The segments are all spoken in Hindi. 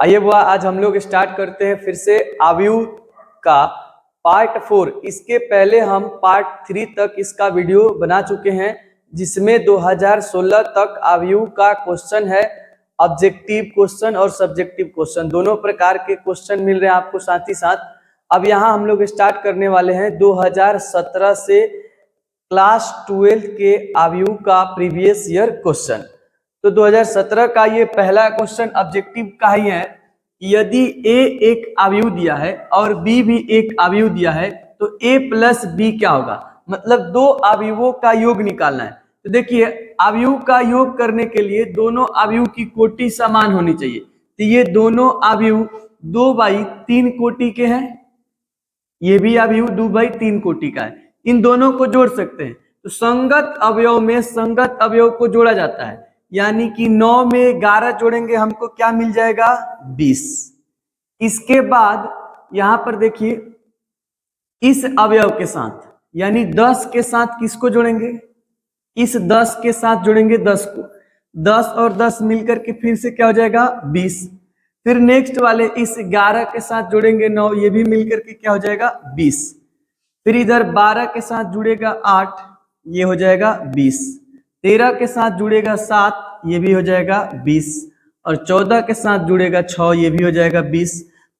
आइए बुआ, आज हम लोग स्टार्ट करते हैं फिर से अवयव का पार्ट 4। इसके पहले हम पार्ट 3 तक इसका वीडियो बना चुके हैं, जिसमें 2016 तक अवयव का क्वेश्चन है। ऑब्जेक्टिव क्वेश्चन और सब्जेक्टिव क्वेश्चन दोनों प्रकार के क्वेश्चन मिल रहे हैं आपको साथ ही साथ। अब यहाँ हम लोग स्टार्ट करने वाले हैं 2017 से क्लास 12 के अवयव का प्रीवियस ईयर क्वेश्चन। तो 2017 का ये पहला क्वेश्चन ऑब्जेक्टिव का ही है। यदि ए एक अवयव दिया है और बी भी एक अवयव दिया है तो ए प्लस बी क्या होगा, मतलब दो अवयवों का योग निकालना है। तो देखिए, अवयव का योग करने के लिए दोनों अवयव की कोटि समान होनी चाहिए। तो ये दोनों अवयव 2/3 कोटि के हैं, ये भी अवयव 2/3 कोटि का है। इन दोनों को जोड़ सकते हैं। तो संगत अवयव में संगत अवयव को जोड़ा जाता है, यानी कि 9 में 11 जोड़ेंगे हमको क्या मिल जाएगा, 20। इसके बाद यहां पर देखिए, इस अवयव के साथ यानी 10 के साथ किसको जोड़ेंगे, इस 10 के साथ जोड़ेंगे 10 को। 10 और 10 मिलकर के फिर से क्या हो जाएगा, 20। फिर नेक्स्ट वाले इस 11 के साथ जोड़ेंगे 9, ये भी मिलकर के क्या हो जाएगा, 20। फिर इधर 12 के साथ जुड़ेगा 8, ये हो जाएगा 20। 13 के साथ जुड़ेगा 7, ये भी हो जाएगा 20। और 14 के साथ जुड़ेगा 6, ये भी हो जाएगा 20।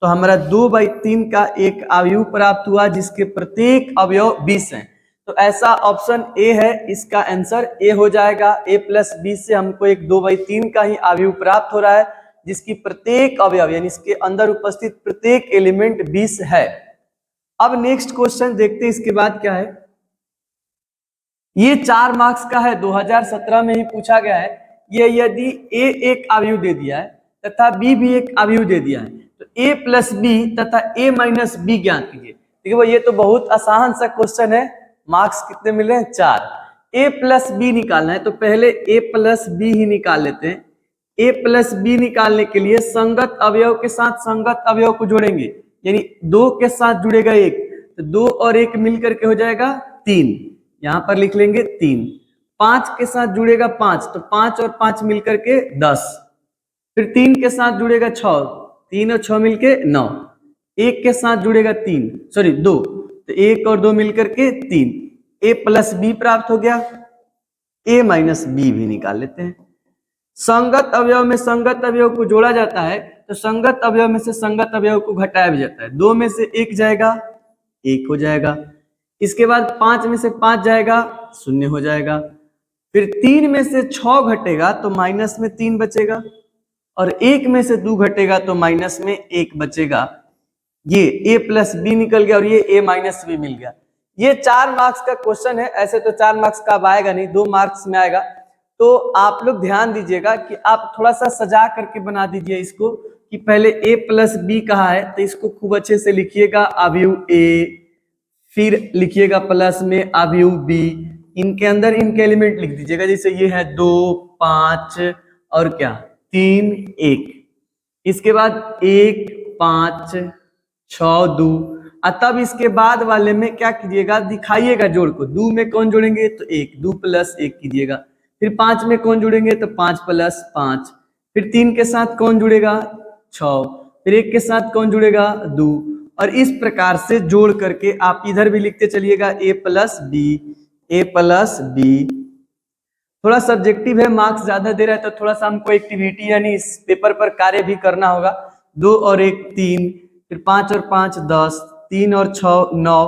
तो हमारा 2/3 का एक अवयव प्राप्त हुआ, जिसके प्रत्येक अवयव 20 हैं। तो ऐसा ऑप्शन ए है, इसका आंसर ए हो जाएगा। a प्लस बी से हमको एक 2/3 का ही अवयव प्राप्त हो रहा है, जिसकी प्रत्येक अवयव यानी इसके अंदर उपस्थित प्रत्येक एलिमेंट 20 है। अब नेक्स्ट क्वेश्चन देखते हैं, इसके बाद क्या है। ये 4 मार्क्स का है, 2017 में ही पूछा गया है। ये यदि ए एक अवयव दे दिया है तथा बी भी एक अवयव दे दिया है, तो ए प्लस बी तथा ए माइनस बी ज्ञात कीजिए। देखिए वो ये तो बहुत आसान सा क्वेश्चन है। मार्क्स कितने मिले हैं, 4। ए प्लस बी निकालना है, तो पहले ए प्लस बी ही निकाल लेते हैं। ए प्लस बी निकालने के लिए संगत अवयव के साथ संगत अवयव को जोड़ेंगे, यानी 2 के साथ जुड़ेगा 1, तो 2 और 1 मिलकर के हो जाएगा 3, यहां पर लिख लेंगे 3। 5 के साथ जुड़ेगा 5, तो 5 और 5 मिलकर के 10। फिर 3 के साथ जुड़ेगा 6, 3 और 6 मिलके 9। 1 के साथ जुड़ेगा 2, तो 1 और 2 मिलकर के 3। ए प्लस बी प्राप्त हो गया। ए माइनस बी भी निकाल लेते हैं। संगत अवयव में संगत अवयव को जोड़ा जाता है, तो संगत अवयव में से संगत अवयव को घटाया भी जाता है। 2 में से 1 जाएगा, 1 हो जाएगा। इसके बाद 5 में से 5 जाएगा, 0 हो जाएगा। फिर 3 में से 6 घटेगा तो माइनस में 3 बचेगा, और 1 में से 2 घटेगा तो माइनस में 1 बचेगा। ये ए प्लस बी निकल गया और ये ए माइनस बी मिल गया। ये 4 मार्क्स का क्वेश्चन है। ऐसे तो 4 मार्क्स का अब आएगा नहीं, 2 मार्क्स में आएगा। तो आप लोग ध्यान दीजिएगा कि आप थोड़ा सा सजा करके बना दीजिए इसको, कि पहले a प्लस बी कहा है तो इसको खूब अच्छे से लिखिएगा, अवयव a, फिर लिखिएगा प्लस में अवयव b, इनके अंदर इनके एलिमेंट लिख दीजिएगा। जैसे ये है 2, 5 और क्या 3, 1। इसके बाद 1, 5, 6, 2। तब इसके बाद वाले में क्या कीजिएगा, दिखाइएगा जोड़ को। 2 में कौन जोड़ेंगे तो 1, 2 प्लस 1 कीजिएगा। फिर 5 में कौन जुड़ेंगे तो 5 प्लस 5। फिर 3 के साथ कौन जुड़ेगा 6, फिर 1 के साथ कौन जुड़ेगा 2। और इस प्रकार से जोड़ करके आप इधर भी लिखते चलिएगा a plus b, a plus b. थोड़ा सब्जेक्टिव है, मार्क्स ज्यादा दे रहा है, तो थोड़ा सा हमको एक्टिविटी यानी इस पेपर पर कार्य भी करना होगा। 2 और 1 3, फिर 5 और 5 10, 3 और 6 9,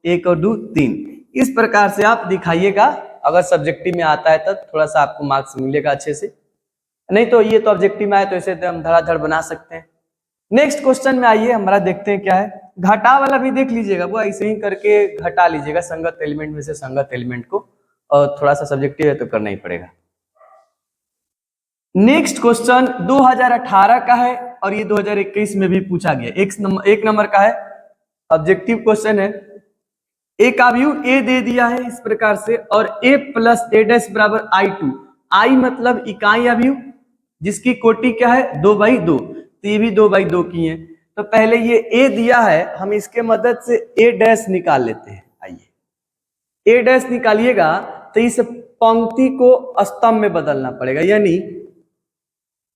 1 और 2 3। इस प्रकार से आप दिखाइएगा। अगर सब्जेक्टिव में आता है तब थोड़ा सा आपको मार्क्स मिलेगा अच्छे से, नहीं तो ये तो ऑब्जेक्टिव में आए तो इसे हम धड़ाधड़ बना सकते हैं। नेक्स्ट क्वेश्चन में आइए, हमारा देखते हैं क्या है। घटा वाला भी देख लीजिएगा, वो ऐसे ही करके घटा लीजिएगा संगत एलिमेंट में से संगत एलिमेंट को, और थोड़ा सा सब्जेक्टिव है तो करना ही पड़ेगा। नेक्स्ट क्वेश्चन 2018 का है और ये 2021 में भी पूछा गया। एक नंबर का है, ऑब्जेक्टिव क्वेश्चन है। एक अवयव ए दे दिया है इस प्रकार से, और a प्लस a डैश बराबर i2। i मतलब इकाई अवयव, जिसकी कोटि क्या है 2/2, तो ये भी 2/2 की है। तो पहले ये a दिया है, हम इसके मदद से a डैश निकाल लेते हैं। आइए, a डैश निकालिएगा तो इस पंक्ति को स्तंभ में बदलना पड़ेगा, यानी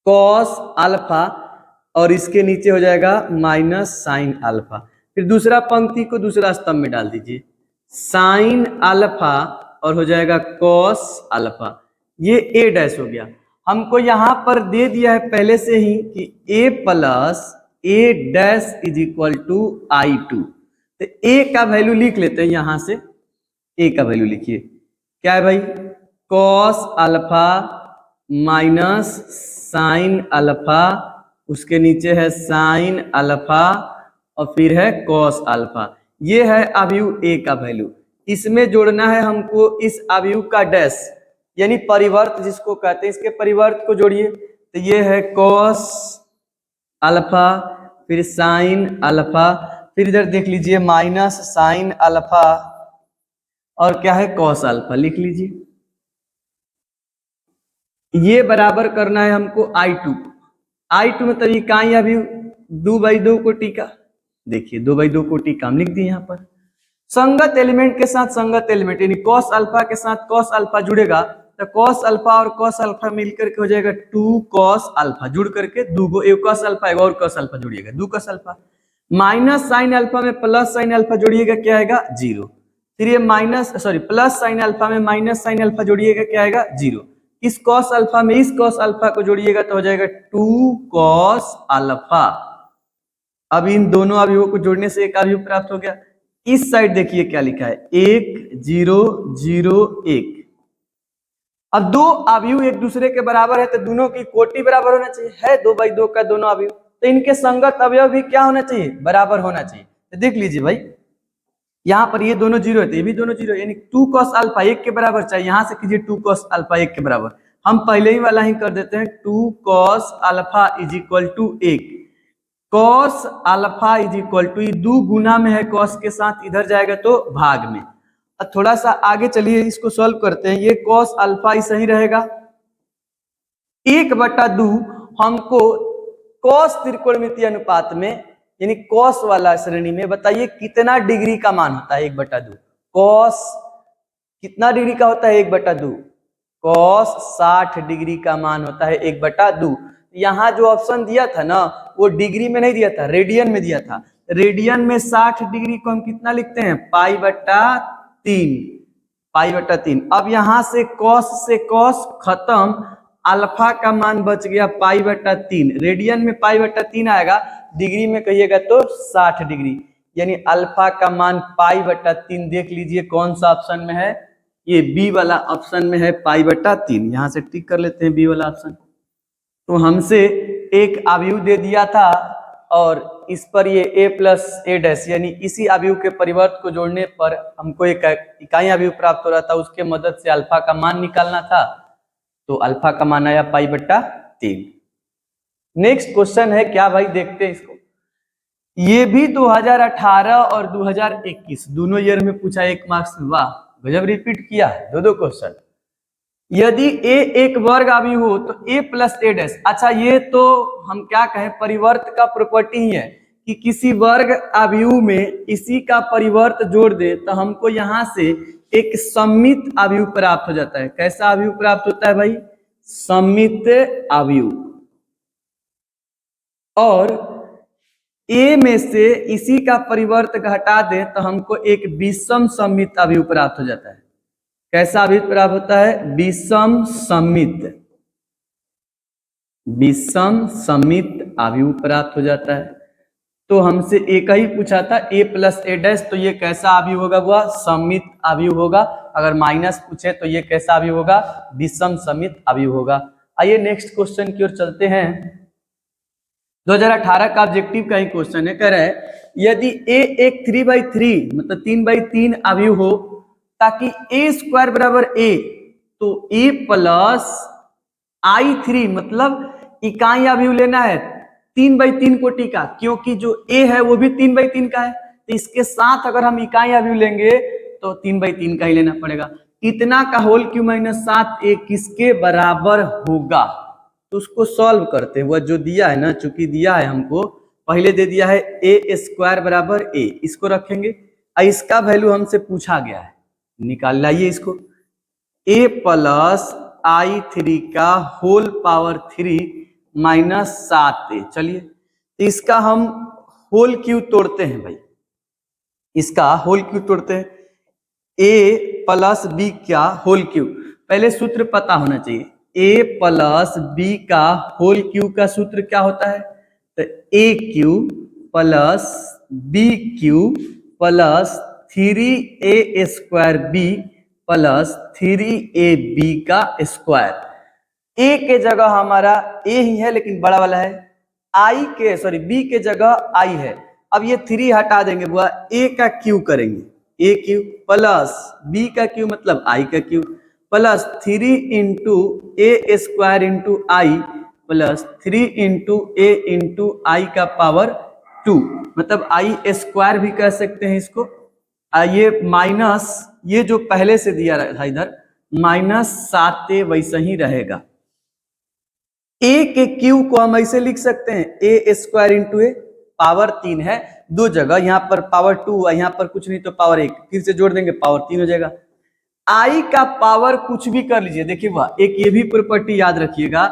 कॉस अल्फा और इसके नीचे हो जाएगा माइनस साइन अल्फा। फिर दूसरा पंक्ति को दूसरा स्तंभ में डाल दीजिए, साइन अल्फा और हो जाएगा कॉस अल्फा। ये ए डैश हो गया। हमको यहां पर दे दिया है पहले से ही कि A plus A dash is equal to I two. तो ए का वैल्यू लिख लेते हैं, यहां से ए का वैल्यू लिखिए, क्या है भाई, cos alpha minus sine alpha, उसके नीचे है साइन अल्फा और फिर है कॉस अल्फा। ये है अवयव ए का वैल्यू। इसमें जोड़ना है हमको इस अवयव का डैश, यानी परिवर्त जिसको कहते हैं, इसके परिवर्त को जोड़िए। तो ये है कॉस अल्फा, फिर साइन अल्फा, फिर इधर देख लीजिए माइनस साइन अल्फा और क्या है कॉस अल्फा, लिख लीजिए। ये बराबर करना है हमको I2। I2 मतलब इकाई अभी 2/2 कोटि का, देखिए 2/2 कोटि का हम लिख दिए यहाँ पर। संगत एलिमेंट के साथ संगत एलिमेंट, यानी कॉस अल्फा के साथ कॉस अल्फा जुड़ेगा तो कॉस अल्फा और कॉस अल्फा मिलकर के हो जाएगा 2 कॉस अल्फा, जुड़ करके दो एक कॉस अल्फा एक और कॉस अल्फा जुड़िएगा 2 cos alpha. Minus sine alpha में प्लस साइन अल्फा जोड़िएगा, क्या आएगा 0। फिर ये प्लस साइन अल्फा में माइनस साइन अल्फा जोड़िएगा, क्या आएगा 0। इस कॉस अल्फा में इस कॉस अल्फा को जोड़िएगा तो हो जाएगा 2 कॉस अल्फा। अब इन दोनों अवयवों को जोड़ने से एक अवयव प्राप्त हो गया। इस साइड देखिए क्या लिखा है, 1 0 0 1। अब दो अवयव एक दूसरे के बराबर है तो दोनों की कोटि बराबर होना चाहिए, है 2/2 का दोनों अवयव, तो इनके संगत अवयव भी क्या होना चाहिए, बराबर होना चाहिए। तो देख लीजिए भाई, यहाँ पर ये दोनों 0 है तो ये भी दोनों 0, यानी 2 कॉस अल्फा 1 के बराबर चाहिए। यहां से कीजिए 2 कॉस अल्फा 1 के बराबर, हम पहले ही वाला ही कर देते हैं। 2 cos alpha is equal to 1, cos alpha is equal to, 2 गुना में है कॉस के साथ, इधर जाएगा तो भाग में। अब थोड़ा सा आगे चलिए इसको सॉल्व करते हैं। ये कॉस अल्फा ही सही रहेगा, 1/2 हमको कॉस त्रिकोणमितीय अनुपात में यानी कॉस वाला श्रेणी में बताइए कितना डिग्री का मान होता है 1/2। कॉस कितना डिग्री का होता है 1/2, कॉस 60 डिग्री का मान होता है 1/2। यहाँ जो ऑप्शन दिया था ना वो डिग्री में नहीं दिया था, रेडियन में दिया था। रेडियन में 60 डिग्री को हम कितना लिखते हैं, पाई/3। अब यहां से कॉस खत्म, अल्फा का मान बच गया पाई/3। रेडियन में पाई/3 आएगा, डिग्री में कहिएगा तो 60 डिग्री, यानी अल्फा का मान पाई/3। देख लीजिए कौन सा ऑप्शन में है, ये बी वाला ऑप्शन में है पाई/3। यहां से टिक कर लेते हैं बी वाला ऑप्शन। तो हमसे एक अवयव दे दिया था और इस पर ये a प्लस ए डैश, यानी इसी अवयव के परिवर्त को जोड़ने पर हमको एक इकाई अवयव प्राप्त हो रहा था, उसके मदद से अल्फा का मान निकालना था। तो अल्फा का मान आया पाई/3। नेक्स्ट क्वेश्चन है क्या भाई, देखते हैं इसको। ये भी 2018 और 2021 दोनों ईयर में पूछा, 1 मार्क्स में। वाह गजब, रिपीट किया है दो क्वेश्चन। यदि a एक वर्ग अवयव हो तो a प्लस ए डैश, अच्छा ये तो हम क्या कहें, परिवर्त का प्रॉपर्टी ही है कि किसी वर्ग अवयव में इसी का परिवर्त जोड़ दे तो हमको यहां से एक सममित अवयव प्राप्त हो जाता है। कैसा अवयव प्राप्त होता है भाई, सममित अवयव। और a में से इसी का परिवर्त घटा दे तो हमको एक विषम सममित अवयव प्राप्त हो जाता है। कैसा अवयव प्राप्त होता है, विषम सममित अवयव प्राप्त हो जाता है। तो हमसे एक ही पूछा था a प्लस ए डैश, तो ये कैसा अवयव होगा, वह सममित अवयव होगा। अगर माइनस पूछे तो ये कैसा अवयव होगा, विषम सममित अवयव होगा। आइए नेक्स्ट क्वेश्चन की ओर चलते हैं। 2018 का ऑब्जेक्टिव का ही क्वेश्चन है, कह रहा है यदि a एक 3/3 मतलब 3/3 अवयव हो ताकि a² बराबर a, तो a प्लस I3 मतलब इकाई अवयव लेना है 3/3 कोटि का, क्योंकि जो a है वो भी 3/3 का है, तो इसके साथ अगर हम इकाई अवयव लेंगे तो 3/3 का ही लेना पड़ेगा। इतना का होल क्यूब माइनस 7a किसके बराबर होगा, तो उसको सॉल्व करते हैं। वह जो दिया है ना, चूंकि दिया है हमको पहले दे दिया है a² बराबर a, इसको रखेंगे। इसका वैल्यू हमसे पूछा गया है, निकाल लाइए इसको, a प्लस I3 का होल पावर 3 माइनस 7a। चलिए इसका हम होल क्यूब तोड़ते हैं भाई, इसका होल क्यूब तोड़ते हैं, a प्लस बी क्या होल क्यूब। पहले सूत्र पता होना चाहिए, a प्लस बी का होल क्यूब का सूत्र क्या होता है, तो a cube plus b cube plus 3a square b plus 3ab का स्क्वायर। a के जगह हमारा a ही है लेकिन बड़ा वाला है, b के जगह i है। अब ये 3 हटा देंगे बुआ, a का क्यूब करेंगे, a क्यूब प्लस b का क्यूब मतलब i का cube plus 3 into a square into I plus 3 into a into I का पावर 2, मतलब आई स्क्वायर भी कह सकते हैं इसको। ये माइनस ये जो पहले से दिया था इधर -7a वैसा ही रहेगा। a के क्यूब को हम ऐसे लिख सकते हैं, a square into A, power 3 है दो जगह, यहाँ पर पावर 2 है, यहाँ पर कुछ नहीं तो पावर 1, फिर से जोड़ देंगे पावर 3 हो जाएगा। i का पावर कुछ भी कर लीजिए, देखिए वह एक ये भी प्रॉपर्टी याद रखिएगा,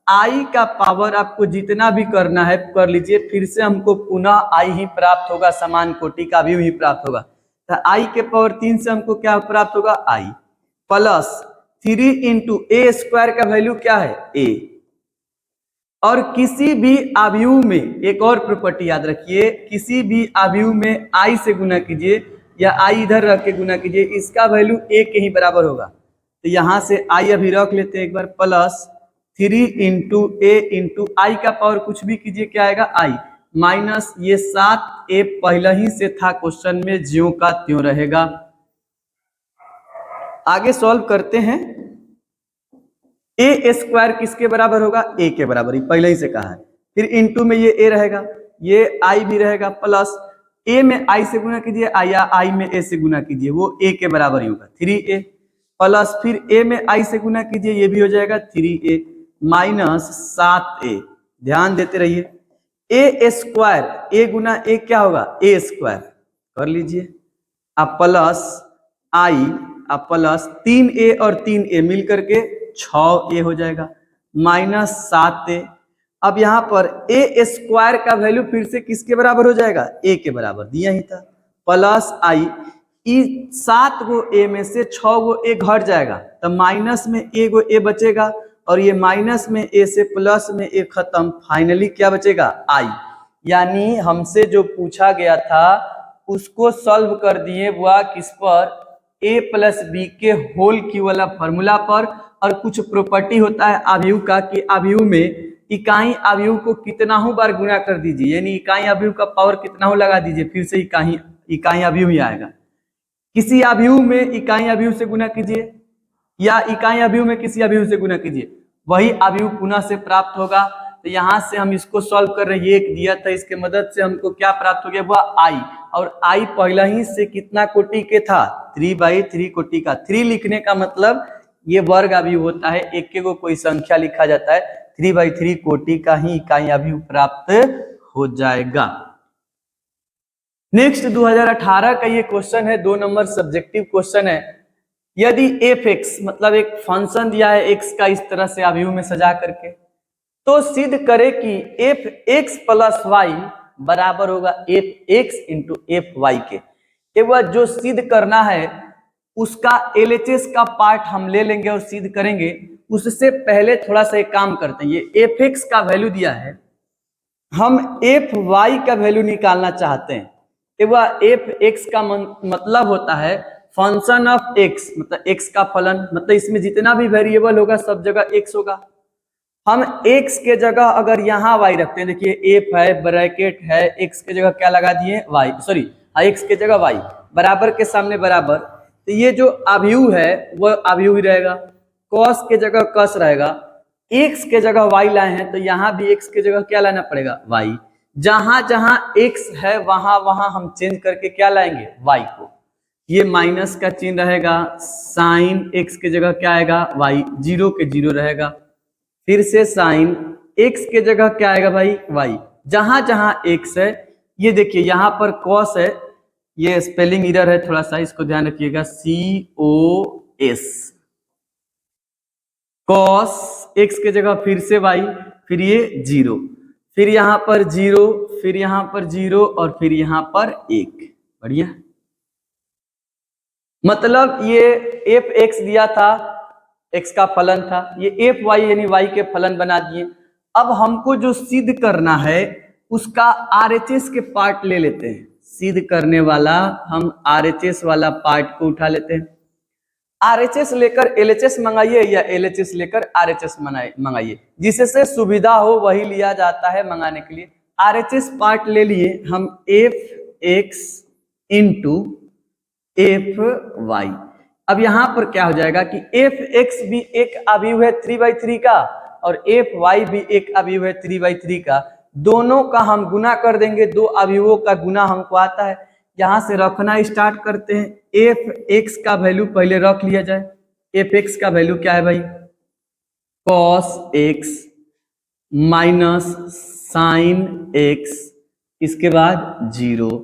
i का पावर आपको जितना भी करना है कर लीजिए, फिर से हमको पुनः i ही प्राप्त होगा, समान कोटि का भी प्राप्त होगा। तो i के पावर 3 से हमको क्या प्राप्त होगा, i plus 3 into A square का वैल्यू क्या है, a। और किसी भी अवयव में एक और प्रॉपर्टी याद रखिए, किसी भी अवयव में i से गुना कीजिए या i इधर रख के गुना कीजिए, इसका वैल्यू a के ही बराबर होगा। तो यहां से i अभी रख लेते हैं एक बार, plus 3 into A into I का पावर कुछ भी कीजिए क्या आएगा, i माइनस ये 7a पहले ही से था क्वेश्चन में, ज्यों का त्यों रहेगा। आगे सॉल्व करते हैं। ए स्क्वायर किसके बराबर होगा, a के बराबर ही पहले ही से कहा है, फिर इंटू में ये a रहेगा, ये i भी रहेगा, प्लस a में i से गुना कीजिए या i में a से गुना कीजिए, वो a के बराबर ही होगा 3a, प्लस फिर a में i से गुना कीजिए, ये भी हो जाएगा 3a माइनस 7a। ध्यान देते रहिए, a square a Guna a क्या होगा, a स्क्वायर कर लीजिए, अब प्लस i अब प्लस 3a और 3a मिल करके 6a हो जाएगा माइनस 7a। अब यहाँ पर a स्क्वायर का वैल्यू फिर से किसके बराबर हो जाएगा, a के बराबर दिया ही था, प्लस i 7 गो a में से 6 गो a घट जाएगा, तो माइनस में a गो a बचेगा, और ये माइनस में a से प्लस में a खत्म, फाइनली क्या बचेगा, i। यानी हमसे जो पूछा गया था उसको सॉल्व कर दिए हुआ किस पर, a प्लस बी के होल क्यूब वाला फॉर्मूला पर। और कुछ प्रॉपर्टी होता है अवयव का कि अवयव में इकाई अवयव को कितना हो बार गुना कर दीजिए, यानी इकाई अवयव का पावर कितना हो लगा दीजिए, फिर से इकाई अवयव ही आएगा। किसी अवयव में इकाई अवयव से गुना कीजिए या इकाई अवयव में किसी अवयव से गुना कीजिए, वही अवयव पुनः से प्राप्त होगा। तो यहाँ से हम इसको सॉल्व कर रहे हैं, ये एक दिया था, इसके मदद से हमको क्या प्राप्त हो गया, वह i, और i पहला ही से कितना कोटि के था, 3/3 कोटि का। 3 लिखने का मतलब ये वर्ग अवयव होता है, एक के को कोई संख्या लिखा जाता है, 3/3 कोटि का ही इकाई अवयव प्राप्त हो जाएगा। नेक्स्ट 2018 का ये क्वेश्चन है, 2 नंबर सब्जेक्टिव क्वेश्चन है। यदि f(x) मतलब एक फंक्शन दिया है x का इस तरह से अवयव में सजा करके, तो सिद्ध करे कि f(x + y) बराबर होगा f(x × f(y) के। एक बार जो सिद्ध करना है उसका LHS का पार्ट हम ले लेंगे और सिद्ध करेंगे। उससे पहले थोड़ा सा एक काम करते हैं, ये f(x) का वैल्यू दिया है, हम f(y) का वैल्यू निकालना चाहते हैं। एक बार f(x) का मतलब होता है फंक्शन ऑफ x, मतलब x का फलन, मतलब इसमें जितना भी वेरिएबल होगा सब जगह x होगा। हम x के जगह अगर यहाँ y रखते हैं, देखिए f है, ब्रैकेट है, x के जगह क्या लगा दिए, y, सॉरी x के जगह y, बराबर के सामने बराबर, तो ये जो अवयव है वह अवयव ही रहेगा, cos के जगह cos रहेगा, x के जगह y लाए हैं तो यहाँ भी x के जगह क्या लाना पड़ेगा, y। जहां जहां x है वहां वहां हम चेंज करके क्या लाएंगे, y को। ये माइनस का चिन्ह रहेगा, साइन x के जगह क्या आएगा, y, 0 के 0 रहेगा, फिर से साइन x के जगह क्या आएगा भाई, y। जहां जहां x है, ये देखिए यहाँ पर cos है, ये स्पेलिंग एरर है थोड़ा सा, इसको ध्यान रखिएगा, COS, cos x के जगह फिर से y, फिर ये 0, फिर यहाँ पर 0, फिर यहाँ पर 0 और फिर यहाँ पर 1। बढ़िया। मतलब ये एफ एक्स दिया था, एक्स का फलन था, ये एफ वाई यानी वाई के फलन बना दिए। अब हमको जो सिद्ध करना है उसका आरएचएस के पार्ट ले लेते हैं। सिद्ध करने वाला हम आरएचएस वाला पार्ट को उठा लेते हैं। आरएचएस लेकर एलएचएस मंगाइए या एलएचएस लेकर आरएचएस मंगाइए, जिससे सुविधा हो वही लिया जाता है मंगाने के लिए। आरएचएस पार्ट ले लिए हम f x into f y. अब यहां पर क्या हो जाएगा कि एफ एक्स भी एक अवयव है 3/3 का और एफ वाई भी एक अवयव है 3/3 का। दोनों का हम गुना कर देंगे, दो अवयवों का गुना हमको आता है। यहां से रखना स्टार्ट करते हैं। एफ एक्स का वैल्यू पहले रख लिया जाए। एफ एक्स का वैल्यू क्या है भाई? Cos x minus sine x, इसके बाद 0,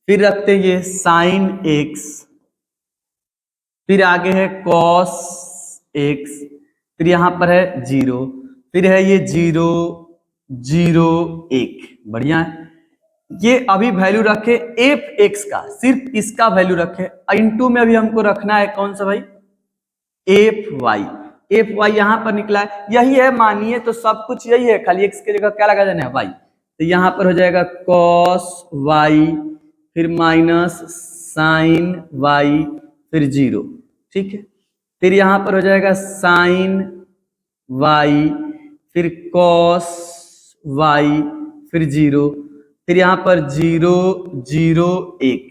फिर रखते हैं ये साइन एक्स, फिर आगे है कॉस एक्स, फिर यहां पर है 0, फिर है ये 0 0 1। बढ़िया है। ये अभी वैल्यू रखे एफ एक्स का, सिर्फ इसका वैल्यू रखे। इंटू में अभी हमको रखना है कौन सा भाई? F Y. एफ वाई यहां पर निकला है, यही है मानिए तो सब कुछ यही है, खाली एक्स की जगह क्या लगा देना है? वाई। तो यहां पर हो जाएगा कॉस वाई, फिर माइनस साइन वाई, फिर 0। ठीक है। फिर यहां पर हो जाएगा साइन वाई, फिर कॉस वाई, फिर 0, फिर यहां पर 0 0 1।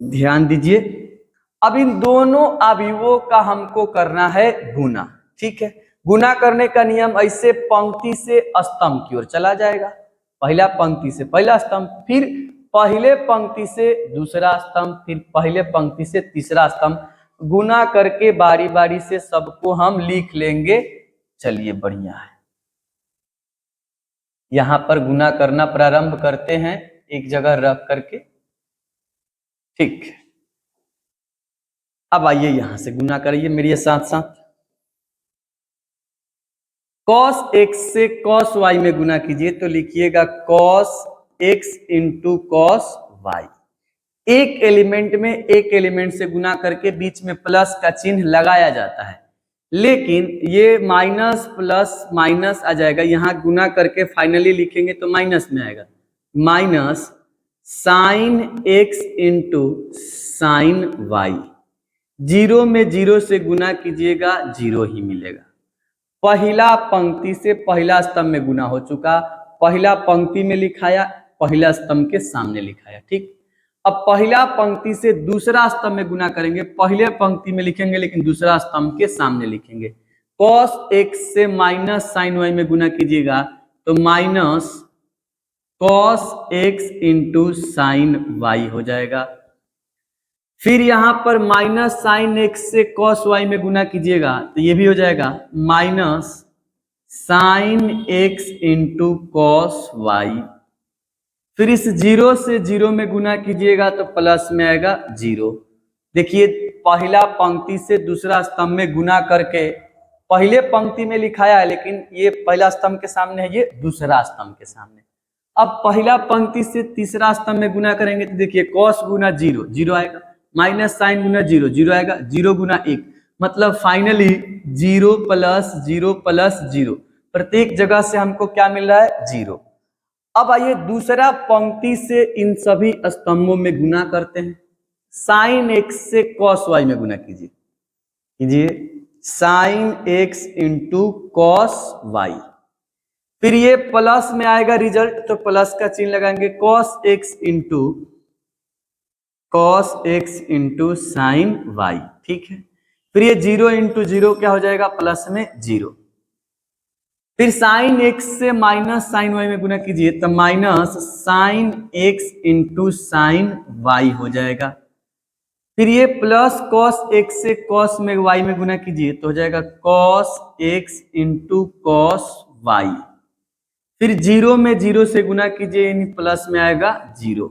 ध्यान दीजिए, अब इन दोनों अवयवों का हमको करना है गुना। ठीक है। गुना करने का नियम ऐसे पंक्ति से स्तंभ की ओर चला जाएगा। पहला पंक्ति से पहला स्तंभ, फिर पहले पंक्ति से दूसरा स्तंभ, फिर पहले पंक्ति से तीसरा स्तंभ। गुना करके बारी बारी से सबको हम लिख लेंगे। चलिए बढ़िया है। यहां पर गुना करना प्रारंभ करते हैं एक जगह रख करके। ठीक। अब आइए यहां से गुना करिए मेरे साथ साथ। cos x से cos y में गुना कीजिए तो लिखिएगा cos x into cos y। एक एलिमेंट में एक एलिमेंट से गुना करके बीच में प्लस का चिन्ह लगाया जाता है, लेकिन ये माइनस प्लस माइनस आ जाएगा। यहां गुना करके फाइनली लिखेंगे तो माइनस में आएगा। Minus sine x into sine y. 0 में 0 से गुना कीजिएगा 0 ही मिलेगा। पहला पंक्ति से पहला स्तंभ में गुना हो चुका, पहला पंक्ति में लिखाया, पहला स्तंभ के सामने लिखाया। ठीक। अब पहला पंक्ति से दूसरा स्तंभ में गुना करेंगे, पहले पंक्ति में लिखेंगे लेकिन दूसरा स्तंभ के सामने लिखेंगे। कॉस एक्स से माइनस साइन वाई में गुना कीजिएगा तो minus cos x into sine y हो जाएगा। फिर यहां पर माइनस साइन एक्स से कॉस वाई में गुना कीजिएगा तो ये भी हो जाएगा minus sine x into cos y. फिर इस 0 से 0 में गुना कीजिएगा तो प्लस में आएगा 0। देखिए पहला पंक्ति से दूसरा स्तंभ में गुना करके पहले पंक्ति में लिखाया है, लेकिन ये पहला स्तंभ के सामने है, ये दूसरा स्तंभ के सामने। अब पहला पंक्ति से तीसरा स्तंभ में गुना करेंगे तो देखिए कॉस गुना 0 0 आएगा, माइनस साइन गुना 0 0 आएगा, 0 गुना 1, मतलब फाइनली 0 प्लस 0 प्लस 0। प्रत्येक जगह से हमको क्या मिल रहा है? 0। अब आइए दूसरा पंक्ति से इन सभी स्तंभों में गुना करते हैं। साइन एक्स से कॉस वाई में गुना कीजिए sine x into cos y. फिर ये प्लस में आएगा रिजल्ट तो प्लस का चिन्ह लगाएंगे, cos x into sine y. ठीक है। फिर ये 0 इंटू 0 क्या हो जाएगा? प्लस में 0। फिर साइन एक्स से माइनस साइन वाई में गुना कीजिए तो minus sine x into sine y हो जाएगा। फिर ये प्लस कॉस एक्स से कॉस में वाई में गुना कीजिए तो हो जाएगा cos x into cos y. फिर 0 में 0 से गुना कीजिए यानी प्लस में आएगा 0।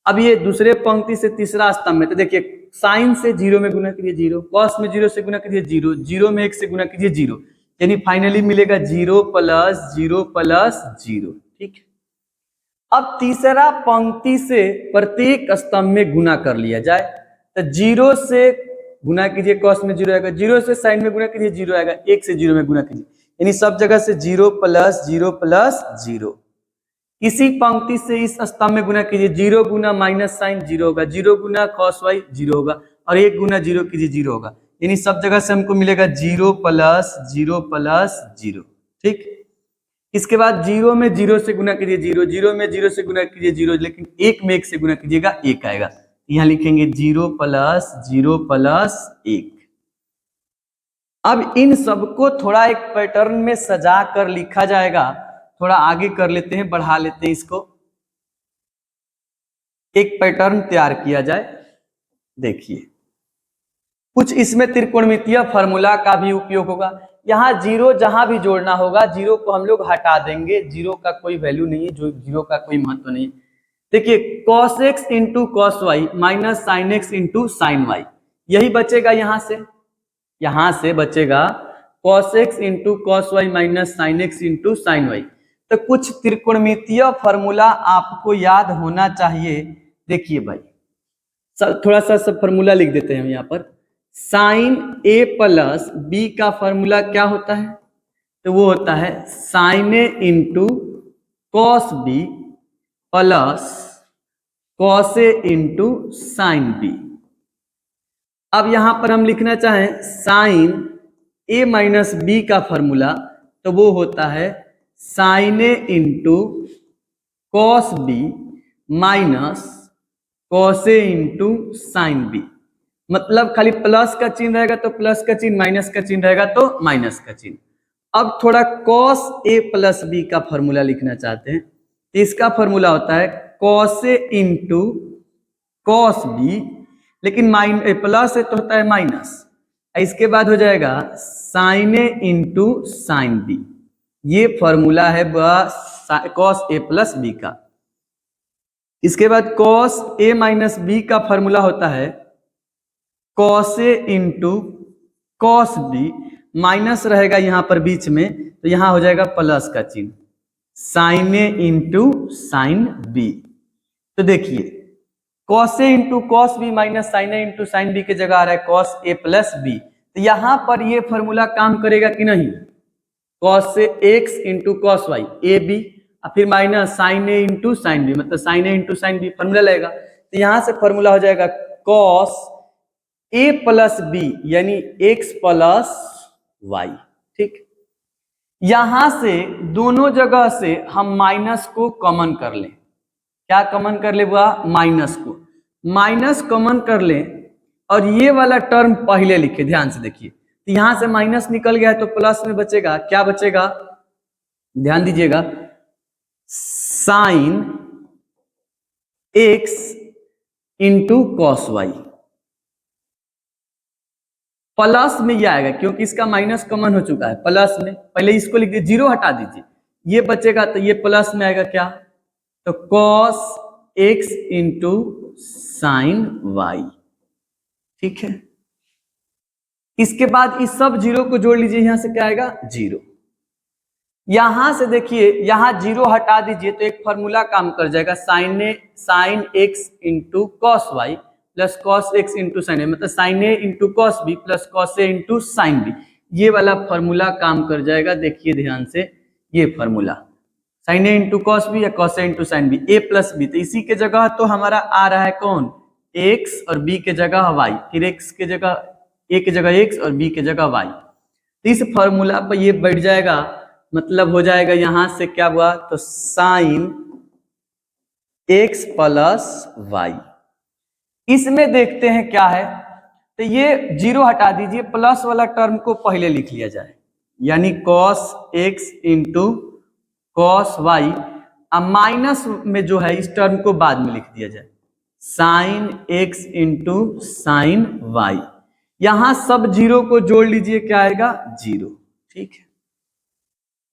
अब ये दूसरे पंक्ति से तीसरा स्तंभ में तो देखिए साइन से 0 में गुना कीजिए 0, कॉस में 0 से गुना कीजिए 0, 0 में 1 से गुना कीजिए 0, यानी फाइनली मिलेगा 0 प्लस 0 प्लस 0। ठीक है, अब तीसरा पंक्ति से प्रत्येक स्तंभ में गुना कर लिया जाए। तो 0 से गुना कीजिए, कॉस में 0 आएगा, 0 से साइन में गुना कीजिए 0 आएगा, 1 से 0 में गुना कीजिए, यानी सब जगह से 0 प्लस 0 प्लस 0। इसी पंक्ति से इस स्तंभ में गुना कीजिए, 0 गुना माइनस साइन 0 होगा, 0 गुना कॉस वाई 0 होगा, और 1 गुना 0 कीजिए 0 होगा, यानी सब जगह से हमको मिलेगा 0 प्लस 0 प्लस 0। ठीक, इसके बाद 0 में 0 से गुना कीजिए 0, 0 में 0 से गुना कीजिए 0, लेकिन 1 में 1 से गुना कीजिएगा 1 आएगा, यहां लिखेंगे 0 प्लस 0 प्लस 1। अब इन सबको थोड़ा एक पैटर्न में सजा कर लिखा जाएगा। थोड़ा आगे कर लेते हैं, बढ़ा लेते हैं इसको, एक पैटर्न तैयार किया जाए। देखिए, कुछ इसमें त्रिकोणमितीय फार्मूला का भी उपयोग होगा। यहाँ 0 जहां भी जोड़ना होगा, 0 को हम लोग हटा देंगे, 0 का कोई वैल्यू नहीं है, जो 0 का कोई महत्व नहीं है। देखिए, cos x into cos y minus sine x into sine y, यही बचेगा। यहां से बचेगा cos x into cos y minus sine x into sine y. तो कुछ त्रिकोणमितीय फार्मूला आपको याद होना चाहिए। देखिए भाई, थोड़ा सा सब फार्मूला लिख देते हैं हम यहाँ पर। साइन ए प्लस बी का फार्मूला क्या होता है? तो वो होता है sine A into cos B plus cos A into sine B. अब यहां पर हम लिखना चाहें साइन ए माइनस बी का फार्मूला, तो वो होता है sine A into cos B minus cos A into sine B. मतलब खाली प्लस का चिन्ह रहेगा तो प्लस का चिन्ह, माइनस का चिन्ह रहेगा तो माइनस का चिन्ह। अब थोड़ा कॉस ए प्लस बी का फॉर्मूला लिखना चाहते हैं, तो इसका फॉर्मूला होता है cos A into cos B, लेकिन प्लस ए तो होता है माइनस, इसके बाद हो जाएगा साइन ए इंटू साइन बी। ये फॉर्मूला है कॉस ए प्लस बी का। इसके बाद कॉस ए माइनस बी का फॉर्मूला होता है cos A into cos B, minus रहेगा यहां पर बीच में, तो यहां हो जाएगा प्लस का चिन्ह, साइन ए इंटू साइन बी। तो देखिए, cos A into cos B minus sine A into sine B के जगह आ रहा है कॉस ए प्लस बी। तो यहां पर ये फॉर्मूला काम करेगा कि नहीं? Cos a x into cos y a b, और फिर माइनस साइन ए इंटू साइन बी, मतलब साइन ए इंटू साइन बी फॉर्मूला लगेगा। तो यहां से फॉर्मूला हो जाएगा कॉस ए प्लस बी यानी एक्स प्लस वाई। ठीक, यहां से दोनों जगह से हम माइनस को कॉमन कर लें। क्या कॉमन कर ले? वह माइनस को माइनस कॉमन कर लें, और ये वाला टर्म पहले लिखे, ध्यान से देखिए। तो यहां से माइनस निकल गया है तो प्लस में बचेगा, क्या बचेगा? ध्यान दीजिएगा, sine x into cos Y. Plus में ये आएगा क्योंकि इसका माइनस कॉमन हो चुका है, प्लस में पहले इसको लिख दीजिए, 0 हटा दीजिए, ये बचेगा, तो ये प्लस में आएगा क्या? तो cos x into sine y. ठीक है, इसके बाद इस सब 0 को जोड़ लीजिए, यहां से क्या आएगा? 0। यहां से देखिए, यहां 0 हटा दीजिए तो एक फॉर्मूला काम कर जाएगा, sine x into cos Y plus cos x into sine A, मतलब sine A into cos B plus cos A into sine B. ये वाला फॉर्मूला काम कर जाएगा। देखिए ध्यान से, ये फॉर्मूला साइन ए इंटू कॉस बी या cos A into sine B, a plus B, तो इसी के जगह तो हमारा आ रहा है कौन? एक्स, और बी के जगह वाई, फिर एक्स के जगह, ए के जगह एक्स और बी के जगह वाई। तो इस फॉर्मूला पर ये बैठ जाएगा, मतलब हो जाएगा यहां से क्या हुआ? तो साइन एक्स प्लस वाई। इसमें देखते हैं क्या है, तो ये 0 हटा दीजिए, प्लस वाला टर्म को पहले लिख लिया जाए, यानी cos x into cos y, अब माइनस में जो है इस टर्म को बाद में लिख दिया जाए, sine x into sine y. यहां सब 0 को जोड़ लीजिए, क्या आएगा? 0। ठीक है,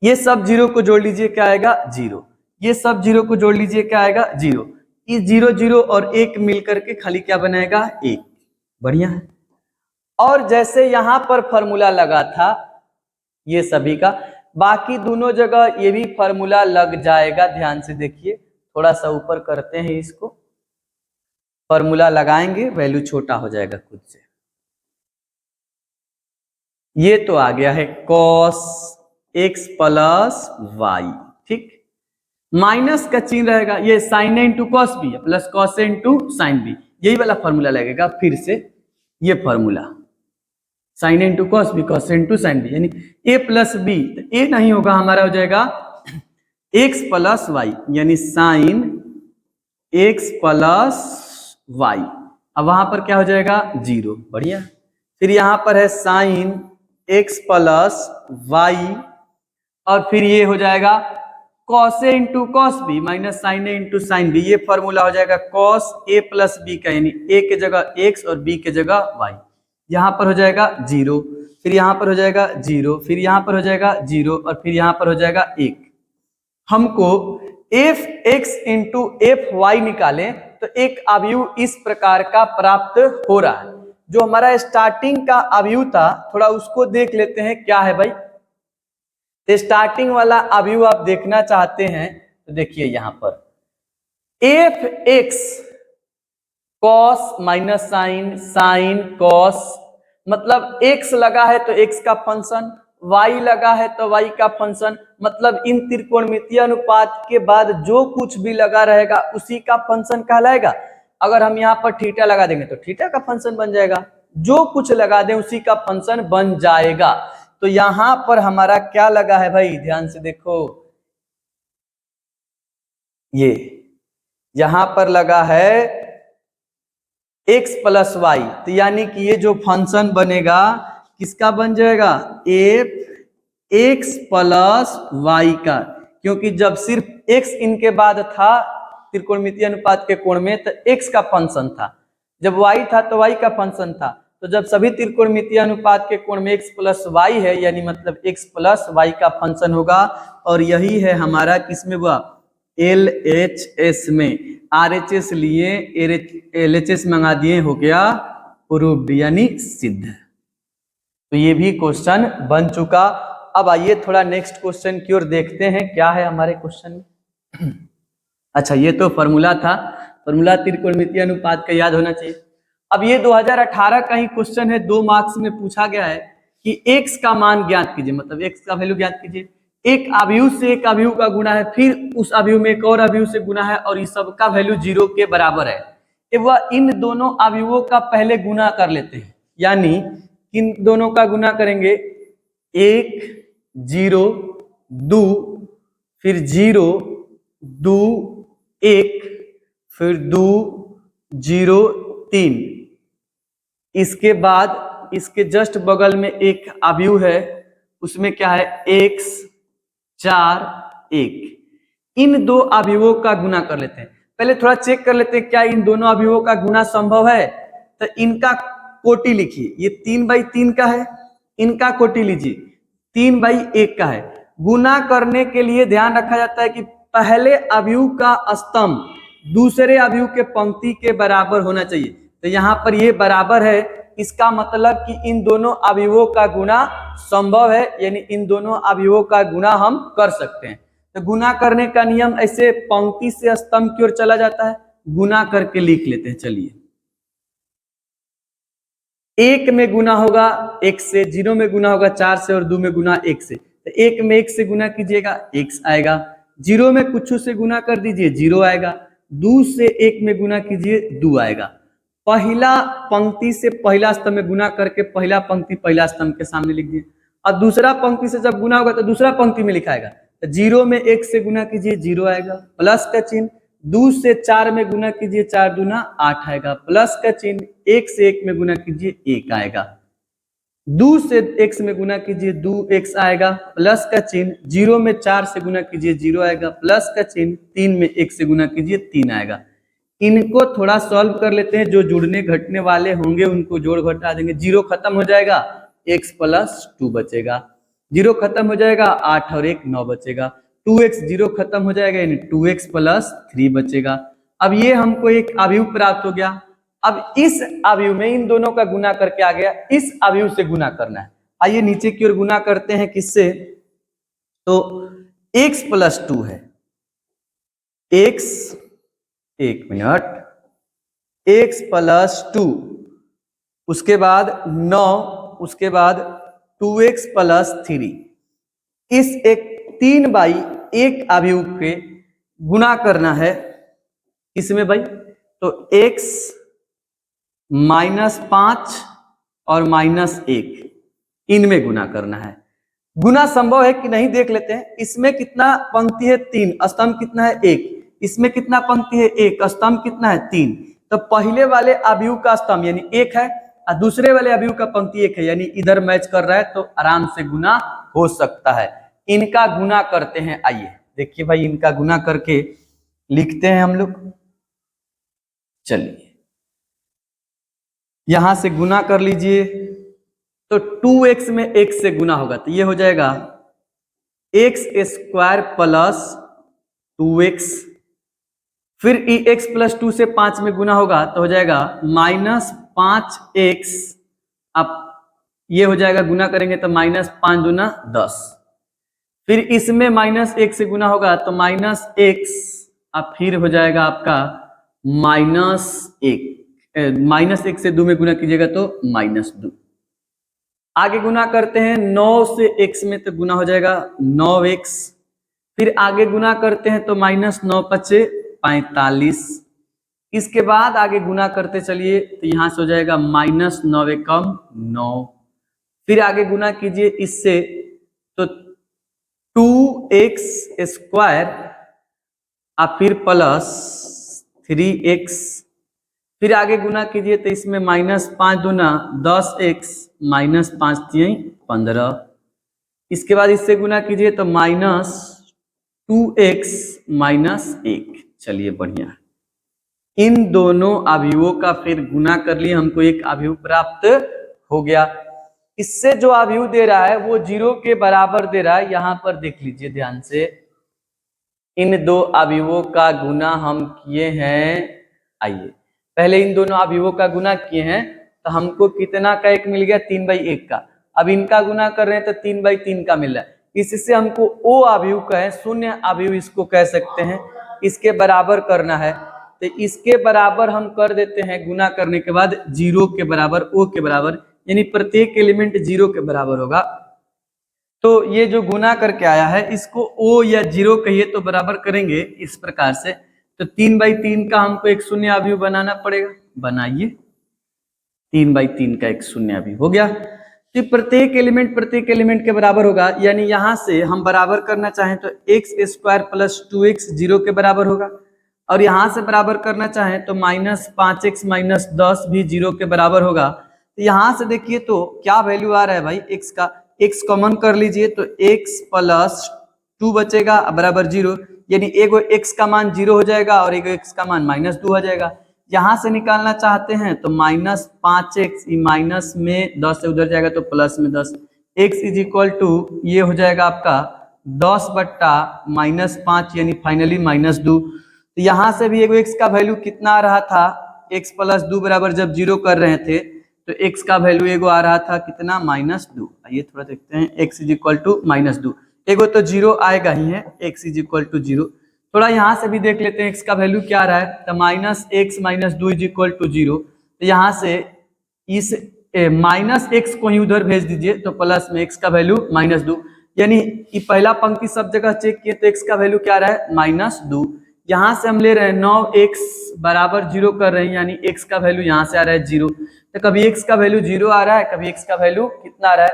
ये सब 0 को जोड़ लीजिए, क्या आएगा? 0। ये सब 0 को जोड़ लीजिए, क्या आएगा? 0। इस 0 0 और 1 मिलकर के खाली क्या बनाएगा? 1। बढ़िया है। और जैसे यहां पर फॉर्मूला लगा था ये सभी का। बाकी दोनों जगह ये भी फॉर्मूला लग जाएगा, ध्यान से देखिए, थोड़ा सा ऊपर करते हैं इसको, फॉर्मूला लगाएंगे वैल्यू छोटा हो जाएगा खुद से। ये तो आ गया है cos x प्लस वाई, ठीक। माइनस का चिन्ह रहेगा, ये sine A into cos B plus cos A into sine B, यही वाला फॉर्मूला लगेगा फिर से। ये formula sine A into cos B cos A into sine B, यानी ए प्लस बी, तो ए नहीं होगा, हमारा हो जाएगा एक्स प्लस वाई, यानी साइन एक्स प्लस वाई। अब वहां पर क्या हो जाएगा 0, बढ़िया। फिर यहां पर है साइन एक्स प्लस वाई, और फिर ये हो जाएगा cos A into cos B minus sine A into sine B, ये फॉर्मूला हो जाएगा कॉस ए प्लस बी का, यानी ए के जगह एक्स और बी के जगह वाई। यहाँ पर हो जाएगा 0, फिर यहाँ पर हो जाएगा 0, फिर यहाँ पर हो जाएगा 0, और फिर यहाँ पर हो जाएगा 1। हमको f x into f y निकालें तो एक अवयव इस प्रकार का प्राप्त हो रहा है। जो हमारा स्टार्टिंग का अवयव था थोड़ा उसको देख लेते हैं, क्या है भाई। स्टार्टिंग वाला अवयव आप देखना चाहते हैं तो देखिए यहां पर f x cos minus sine, sine cos, मतलब x लगा है तो x का फंक्शन, y लगा है तो y का फंक्शन, मतलब इन त्रिकोणमितीय अनुपात के बाद जो कुछ भी लगा रहेगा उसी का फंक्शन कहलाएगा। अगर हम यहाँ पर थीटा लगा देंगे तो थीटा का फंक्शन बन जाएगा, जो कुछ लगा दें उसी का फंक्शन बन जाएगा। तो यहां पर हमारा क्या लगा है भाई, ध्यान से देखो, ये यहां पर लगा है x प्लस वाई, तो यानी कि ये जो फंक्शन बनेगा किसका बन जाएगा, एफ एक्स प्लस वाई का, क्योंकि जब सिर्फ x इनके बाद था त्रिकोणमितीय अनुपात के कोण में तो x का फंक्शन था, जब y था तो y का फंक्शन था, तो जब सभी त्रिकोणमितीय अनुपात के कोण में x प्लस वाई है यानी मतलब x प्लस वाई का फंक्शन होगा। और यही है हमारा किसमें हुआ, LHS में, RHS लिए LHS मंगा दिए, हो गया प्रूव्ड यानी सिद्ध। तो ये भी क्वेश्चन बन चुका। अब आइए थोड़ा नेक्स्ट क्वेश्चन की ओर देखते हैं, क्या है हमारे क्वेश्चन में। अच्छा, ये तो फॉर्मूला था, फॉर्मूला त्रिकोणमितीय अनुपात का याद होना चाहिए। अब ये 2018 का ही क्वेश्चन है, 2 मार्क्स में पूछा गया है कि x का मान ज्ञात कीजिए, मतलब x का वैल्यू ज्ञात कीजिए। एक अवयव से एक अवयव का गुना है, फिर उस अवयव में एक और अवयव से गुना है, और इस सब का वैल्यू 0 के बराबर है। वह इन दोनों अवयवों का पहले गुना कर लेते हैं, यानी इन दोनों का गुना करेंगे, 1 0 2, फिर 0 2 1, फिर 2 0 3। इसके बाद इसके जस्ट बगल में एक अवयव है, उसमें क्या है, x 4 1। इन दो अवयवों का गुना कर लेते हैं। पहले थोड़ा चेक कर लेते हैं क्या इन दोनों अवयवों का गुना संभव है। तो इनका कोटि लिखिए, ये 3/3 का है, इनका कोटि लीजिए 3/1 का है। गुना करने के लिए ध्यान रखा जाता है कि पहले अवयव का स्तंभ दूसरे अवयव के पंक्ति के बराबर होना चाहिए। तो यहाँ पर ये बराबर है, इसका मतलब कि इन दोनों अवयवों का गुना संभव है, यानी इन दोनों अवयवों का गुना हम कर सकते हैं। तो गुना करने का नियम ऐसे पंक्ति से स्तंभ की ओर चला जाता है, गुना करके लिख लेते हैं। चलिए, 1 में गुना होगा 1 से, 0 में गुना होगा 4 से, और 2 में गुना 1 से। तो 1 में 1 से गुना कीजिएगा 1 आएगा, 0 में कुछ से गुना कर दीजिए 0 आएगा, 2 से 1 में गुना कीजिए 2 आएगा। पहला पंक्ति से पहला स्तंभ में गुना करके पहला पंक्ति पहला स्तंभ के सामने लिख दिए, और दूसरा पंक्ति से जब गुना होगा तो दूसरा पंक्ति में लिखाएगा। तो 0 में 1 से गुना कीजिए 0 आएगा, प्लस का चिन्ह, 2 से 4 में गुना कीजिए 4 दूना 8 आएगा, प्लस का चिन्ह, 1 से 1 में गुना कीजिए 1 आएगा, 2 से x में गुना कीजिए 2x आएगा, प्लस का चिन्ह, 0 में 4 से गुना कीजिए 0 आएगा, प्लस का चिन्ह, 3 में 1 से गुना कीजिए 3 आएगा। इनको थोड़ा सॉल्व कर लेते हैं, जो जुड़ने घटने वाले होंगे उनको जोड़ घटा देंगे। 0 खत्म हो जाएगा, x प्लस 2 बचेगा, 0 खत्म हो जाएगा, 8 और 1 9 बचेगा, 2x 0 खत्म हो जाएगा, यानी 2x प्लस 3 बचेगा। अब ये हमको एक अवयव प्राप्त हो गया। अब इस अवयव में इन दोनों का गुना करके आ गया, इस अवयव से गुना करना है। आइए नीचे की ओर गुना करते हैं किससे, तो x प्लस 2 है, x, एक मिनट, x प्लस 2, उसके बाद 9, उसके बाद 2x प्लस 3, इस एक 3/1 अवयव के गुना करना है इसमें भाई, तो x -5 और -1 इनमें गुना करना है। गुना संभव है कि नहीं देख लेते हैं। इसमें कितना पंक्ति है 3, स्तंभ कितना है 1, इसमें कितना पंक्ति है 1, स्तंभ कितना है 3, तो पहले वाले अवयव का स्तंभ यानी 1 है और दूसरे वाले अवयव का पंक्ति 1 है, यानी इधर मैच कर रहा है तो आराम से गुना हो सकता है। इनका गुना करते हैं, आइए देखिए भाई इनका गुना करके लिखते हैं हम लोग। चलिए यहां से गुना कर लीजिए, तो 2x में x से गुना होगा तो ये हो जाएगा x² प्लस 2x, फिर x प्लस 2 से 5 में गुना होगा तो हो जाएगा -5x, अब ये हो जाएगा गुना करेंगे तो -5 दूना 10, फिर इसमें -1 से गुना होगा तो -x, अब फिर हो जाएगा आपका -1 से 2 में गुना कीजिएगा तो -2। आगे गुना करते हैं 9 से x में तो गुना हो जाएगा 9x, फिर आगे गुना करते हैं तो -9 × 45, इसके बाद आगे गुना करते चलिए तो यहां से हो जाएगा -9 × 9, फिर आगे गुना कीजिए इससे तो 2x² और फिर प्लस 3x, फिर आगे गुना कीजिए तो इसमें -5 दूना 10x, -5 × 15, इसके बाद इससे गुना कीजिए तो -2x -1। चलिए बढ़िया, इन दोनों अवयवों का फिर गुना कर लिए, हमको एक अवयव प्राप्त हो गया। इससे जो अवयव दे रहा है वो 0 के बराबर दे रहा है। यहां पर देख लीजिए ध्यान से, इन दो अवयवों का गुना हम किए हैं। आइए पहले इन दोनों अवयवों का गुना किए हैं तो हमको कितना का एक मिल गया 3/1 का, अब इनका गुना कर रहे हैं तो 3/3 का मिल रहा है। इससे हमको ओ अवयव कहें, शून्य अवयव इसको कह सकते हैं, इसके बराबर करना है तो इसके बराबर हम कर देते हैं गुना करने के बाद 0 के बराबर, ओ के बराबर, यानी प्रत्येक एलिमेंट 0 के बराबर होगा। तो ये जो गुना करके आया है इसको ओ या 0 कहिए तो बराबर करेंगे इस प्रकार से, तो 3/3 का हमको एक शून्य अवयव बनाना पड़ेगा, बनाइए 3/3 का एक शून्य अवयव हो गया। तो प्रत्येक एलिमेंट के बराबर होगा, यानी यहां से हम बराबर करना चाहें तो x² प्लस 2x 0 के बराबर होगा, और यहां से बराबर करना चाहें तो -5x -10 भी 0 के बराबर होगा। तो यहां से देखिए तो क्या वैल्यू आ रहा है भाई x का, x कॉमन कर लीजिए तो x प्लस 2 बचेगा बराबर 0, यानी एगो x का मान 0 हो जाएगा और एगो x का मान -2 हो जाएगा। यहां से निकालना चाहते हैं तो -5x, माइनस में 10 से उधर जाएगा तो प्लस में 10, x इज इक्वल टू ये हो जाएगा आपका 10/-5 यानी फाइनली -2। तो यहाँ से भी एगो x का वैल्यू कितना आ रहा था, x प्लस 2 बराबर जब 0 कर रहे थे तो x का वैल्यू एगो आ रहा था कितना -2। आइए थोड़ा देखते हैं, x इज इक्वल टू -2, एगो तो 0 आएगा ही है, x इज इक्वल टू 0। थोड़ा यहाँ से भी देख लेते हैं x का वैल्यू क्या आ रहा है, तो -x -2 इज इक्वल टू 0। तो यहाँ से इस -x को ही उधर भेज दीजिए तो प्लस में x का वैल्यू -2, यानी ये पहला पंक्ति सब जगह चेक किए तो x का वैल्यू क्या आ रहा है -2। यहाँ से हम ले रहे हैं 9x बराबर 0 कर रहे हैं, यानी x का वैल्यू यहाँ से आ रहा है 0। तो कभी x का वैल्यू 0 आ रहा है, कभी x का वैल्यू कितना आ रहा है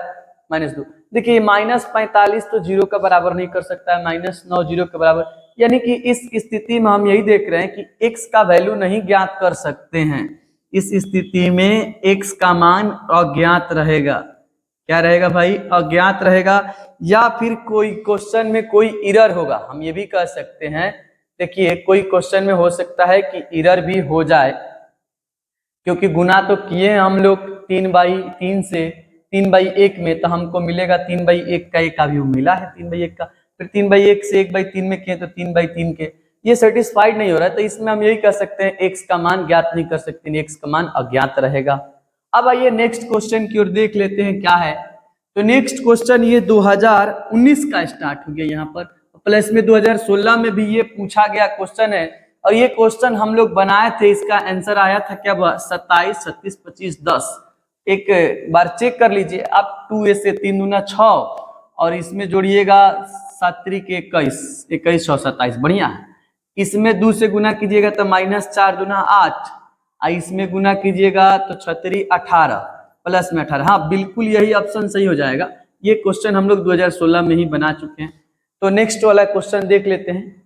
-2। देखिए -45 तो 0 का बराबर नहीं कर सकता है, -9 0 के बराबर, यानी कि इस स्थिति में हम यही देख रहे हैं कि x का वैल्यू नहीं ज्ञात कर सकते हैं। इस स्थिति में x का मान अज्ञात रहेगा। क्या रहेगा भाई, अज्ञात रहेगा, या फिर कोई क्वेश्चन में कोई एरर होगा, हम ये भी कह सकते हैं। देखिए कोई क्वेश्चन में हो सकता है कि एरर भी हो जाए, क्योंकि गुना तो किए हम लोग 3/3 से 3/1 में, तो हमको मिलेगा 3/1 का एक अवयव मिला है 3/1 का, फिर 3/1 से 1/3 में किए तो 3/3 के, ये सेटिस्फाइड नहीं हो रहा है। तो इसमें हम यही कह सकते हैं x का मान ज्ञात नहीं कर सकते, x का मान अज्ञात रहेगा। अब आइए नेक्स्ट क्वेश्चन की ओर देख लेते हैं क्या है। तो नेक्स्ट क्वेश्चन ये 2019 का स्टार्ट हो गया यहाँ पर, प्लस में 2016 में भी ये पूछा गया क्वेश्चन है, और ये क्वेश्चन हम लोग बनाए थे, इसका आंसर आया था क्या 27, 36, 25, 10। एक बार चेक कर लीजिए आप, 2 से 3 दूना 6 और इसमें जोड़िएगा 7 त्रिक 21, 21 6 27, बढ़िया है। इसमें 2 से गुना कीजिएगा तो -4 दूना 8, इसमें गुना कीजिएगा तो 6 18 प्लस में 18। हाँ बिल्कुल यही ऑप्शन सही हो जाएगा। ये क्वेश्चन हम लोग 2016 में ही बना चुके हैं। तो नेक्स्ट वाला क्वेश्चन देख लेते हैं।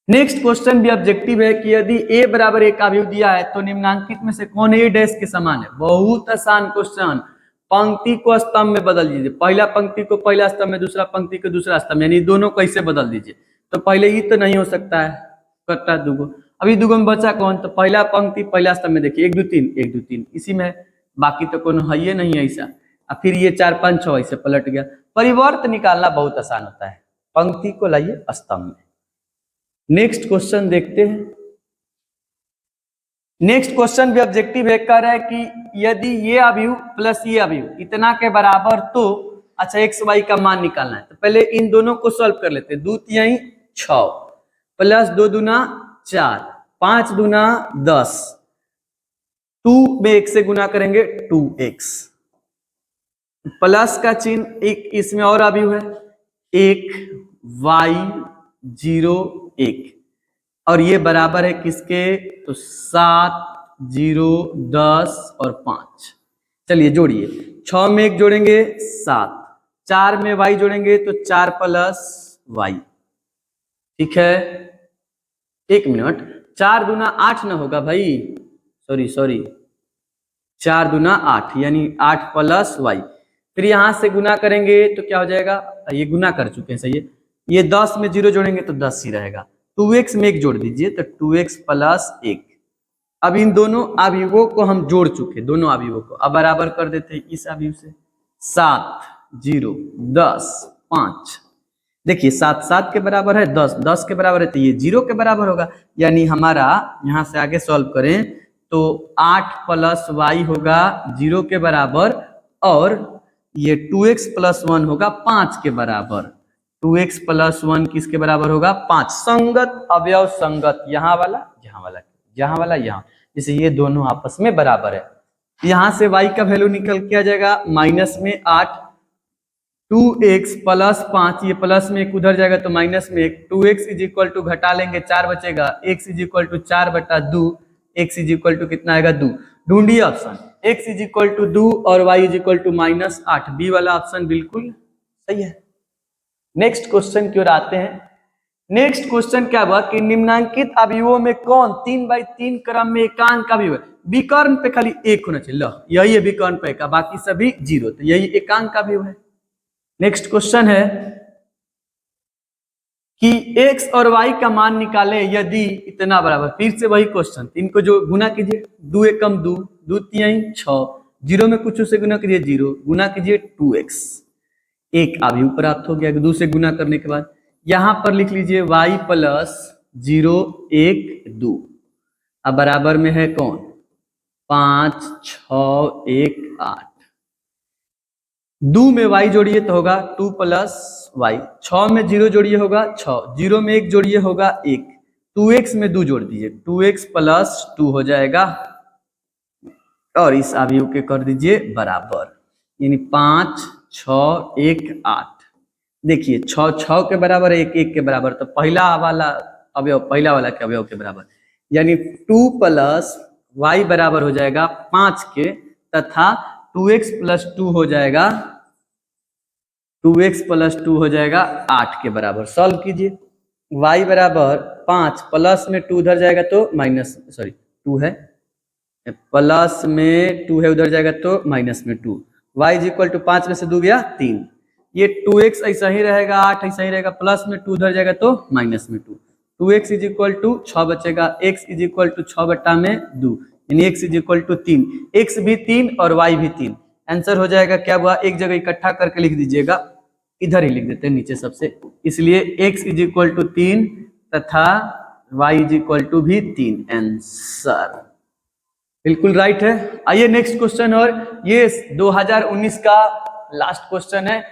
नेक्स्ट क्वेश्चन भी ऑब्जेक्टिव है कि यदि a बराबर एक अवयव दिया है तो निम्नांकित में से कौन a डैश के समान है। बहुत आसान क्वेश्चन। पंक्ति को स्तंभ में बदल दीजिए, पहला पंक्ति को पहला स्तंभ में, दूसरा पंक्ति को दूसरा स्तंभ, यानी दोनों कैसे बदल दीजिए। तो पहले ही तो नहीं हो सकता है, करता है दूगो, अभी दूगो में बचा कौन, तो पहला पंक्ति पहला स्तंभ में देखिए 1 2 3 1 2 3 इसी में, बाकी तो कोनो है ये नहीं ऐसा। और फिर ये 4 5 6 ऐसे पलट गया। परिवर्त निकालना बहुत आसान होता है, पंक्ति को लाइए स्तंभ में। नेक्स्ट क्वेश्चन देखते हैं। नेक्स्ट क्वेश्चन भी ऑब्जेक्टिव है, कह रहा है कि यदि ये अवयव प्लस ये अवयव इतना के बराबर तो अच्छा x y का मान निकालना है। तो पहले इन दोनों को सॉल्व कर लेते हैं। 2 3 6 प्लस 2 दूना 4, 5 दूना 10, 2 में 1 से गुना करेंगे 2x, प्लस का चिन्ह एक इसमें और अवयव है 1 y 0 1, और ये बराबर है किसके, तो 7 0 10 और 5। चलिए जोड़िए, 6 में 1 जोड़ेंगे 7, 4 में y जोड़ेंगे तो 4 प्लस y, ठीक है। 1 मिनट, 4 दूना 8 ना होगा भाई, सॉरी 4 दूना 8 यानी 8 प्लस y। फिर यहां से गुना करेंगे तो क्या हो जाएगा, ये गुना कर चुके हैं, सही है। ये 10 में 0 जोड़ेंगे तो 10 ही रहेगा। 2x में 1 जोड़ दीजिए तो 2x प्लस 1। अब इन दोनों अवयवों को हम जोड़ चुके, दोनों अवयवों को, अब बराबर कर देते हैं इस अवयव से। 7 0 10 5, देखिए 7 7 के बराबर है, 10 10 के बराबर है, तो ये 0 के बराबर होगा। यानी हमारा यहां से आगे सॉल्व करें तो 8 प्लस y होगा 0 के बराबर, और ये 2x प्लस 1 होगा 5 के बराबर। 2x प्लस 1 किसके बराबर होगा, 5। संगत अवयव संगत, यहाँ वाला यहाँ वाला यहाँ वाला यहाँ, जैसे ये दोनों आपस में बराबर है। यहां से y का वैल्यू निकल के आ जाएगा माइनस में 8, 2x प्लस 5, ये प्लस में 1 उधर जाएगा तो माइनस में 1, 2x इज इक्वल टू घटा लेंगे 4 बचेगा, x is equal to 4/2, x is equal to कितना आएगा 2। ढूंढिए option, x is equal to 2 और y is equal to -8, B वाला ऑप्शन बिल्कुल सही है। नेक्स्ट क्वेश्चन की ओर आते हैं। नेक्स्ट क्वेश्चन क्या हुआ कि निम्नांकित अवयवों में कौन 3/3 क्रम में एकांक अवयव है। विकर्ण पे खाली 1 होना चाहिए, लो यही है विकर्ण पे का, बाकी सभी 0, तो यही एकांक अवयव है। नेक्स्ट क्वेश्चन है कि x और y का मान निकाले यदि इतना बराबर, फिर से वही क्वेश्चन, इनको जो गुना कीजिए, 2 एकम 2, 2 3 6, 0 में कुछ से गुना कीजिए 0, गुना कीजिए 2x, एक अवयव प्राप्त हो गया 2 से गुना करने के बाद। यहां पर लिख लीजिए y प्लस 0 1 2, अब बराबर में है कौन, 5 6 1 8, 2 में y जोड़िए तो होगा 2 प्लस y, 6 में 0 जोड़िए होगा 6, 0 में 1 जोड़िए होगा 1, 2x में 2 जोड़ दीजिए 2x प्लस 2 हो जाएगा, और इस अवयव के कर दीजिए बराबर, यानी 5 6 1 8। देखिए 6 6 के बराबर है, 1 1 के बराबर, तो पहला वाला अवयव पहला वाला के अवयव के बराबर, यानी 2 प्लस y बराबर हो जाएगा 5 के, तथा 2x प्लस 2 हो जाएगा, 2x प्लस 2 हो जाएगा 8 के बराबर। सॉल्व कीजिए, y बराबर 5 प्लस में 2 उधर जाएगा तो माइनस, 2 है, प्लस में 2 है उधर जाएगा तो माइनस में 2, y इज इक्वल टू 5 में से 2 गया 3, ये 2x ऐसा ही रहेगा, 8 ऐसा ही रहेगा, प्लस में 2 उधर जाएगा तो माइनस में 2, 2x इज इक्वल टू 6 बचेगा, x इज इक्वल टू 6/2, यानी x is equal to 3, x भी 3 और y भी 3। आंसर हो जाएगा क्या हुआ, एक जगह इकट्ठा करके लिख दीजिएगा, इधर ही लिख देते हैं नीचे सबसे, इसलिए x इज इक्वल टू 3 तथा y इज इक्वल टू भी 3 आंसर। बिल्कुल राइट है। आइए नेक्स्ट क्वेश्चन, और ये 2019 का लास्ट क्वेश्चन है।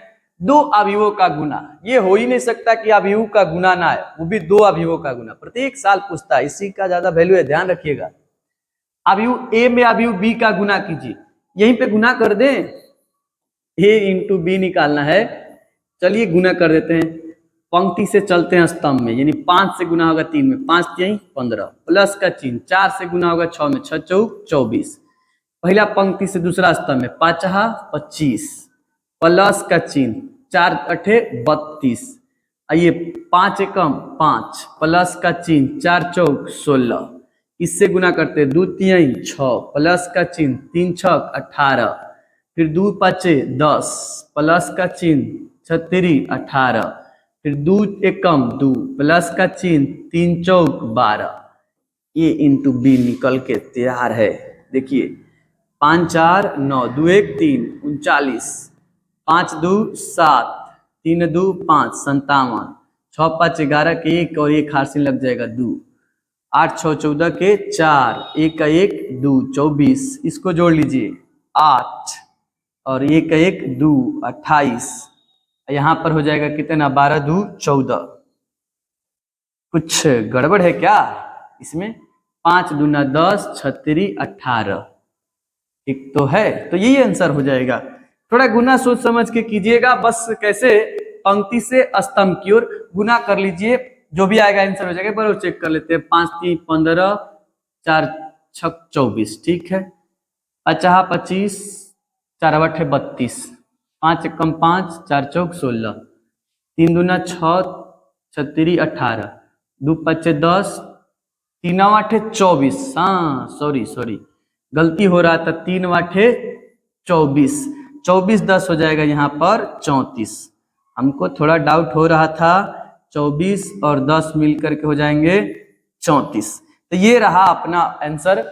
दो अवयवों का गुना, ये हो ही नहीं सकता कि अवयव का गुना ना आए, वो भी दो अवयवों का गुना, प्रत्येक साल पूछता है, इसी का ज्यादा वैल्यू है, ध्यान रखिएगा। अवयव ए में अवयव बी का गुना कीजिए, यहीं पे गुना कर दें, ए इंटू बी निकालना है। चलिए गुना कर देते हैं, पंक्ति से चलते हैं स्तंभ में, यानी 5 से गुना होगा 3 में, 5 यहीं 15, प्लस का चिन्ह, 4 से गुना होगा 6 में, 6 चौक 24, पहला पंक्ति से दूसरा स्तंभ में, 5 25, प्लस का चिन्ह, 4 अठे 32, आइए 5 एकम 5, प्लस का चिन्ह, 4 चौक 16, इससे गुना करते 2 3 6, प्लस का चिन्ह, 3 छक 18, फिर 2 5 10, प्लस का चिन्ह 36 18, फिर 2 एकम 2, प्लस का चिन्ह, 3 चौक 12, ये इंटू बी निकल के तैयार है। देखिए 5 4 9, 2 1 3 39, 5 2 7, 3 2 5 57, 6 5 11 के 1 और 1 हारसिन लग जाएगा 2, 8 6 14 के 4, 1 का 1 2 24, इसको जोड़ लीजिए 8 और 1 का 1 2 28, यहाँ पर हो जाएगा कितना 12 2 14। कुछ गड़बड़ है क्या इसमें? 5 दूना 10, 36 18, ठीक तो है, तो यही आंसर हो जाएगा। थोड़ा गुना सोच समझ के कीजिएगा, बस कैसे पंक्ति से स्तंभ की ओर गुना कर लीजिए, जो भी आएगा आंसर हो जाएगा। पर चेक कर लेते हैं, 5 3 15, 4 6 24, ठीक है, 50 25, 4 8 32, 5 एकम 5, 4 चौक 16, 3 दूना 6, 36 18, 2 5 10, 3 8 24, हाँ सॉरी गलती हो रहा था, 3 8 24, 24 10 हो जाएगा यहाँ पर 34, हमको थोड़ा डाउट हो रहा था, 24 और 10 मिलकर के हो जाएंगे 34। तो ये रहा अपना आंसर।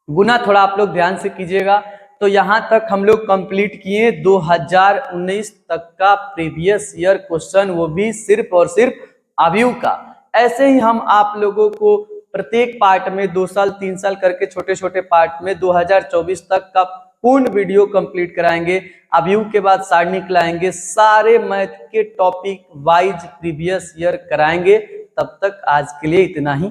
गुना थोड़ा आप लोग ध्यान से कीजिएगा। तो यहाँ तक हम लोग कंप्लीट किए 2019 तक का प्रीवियस ईयर क्वेश्चन, वो भी सिर्फ और सिर्फ अवयव का। ऐसे ही हम आप लोगों को प्रत्येक पार्ट में 2 साल 3 साल करके छोटे छोटे पार्ट में 2024 तक का पूर्ण वीडियो कंप्लीट कराएंगे। अवयव के बाद सारणी लाएंगे, सारे मैथ के टॉपिक वाइज प्रीवियस ईयर कराएंगे। तब तक आज के लिए इतना ही।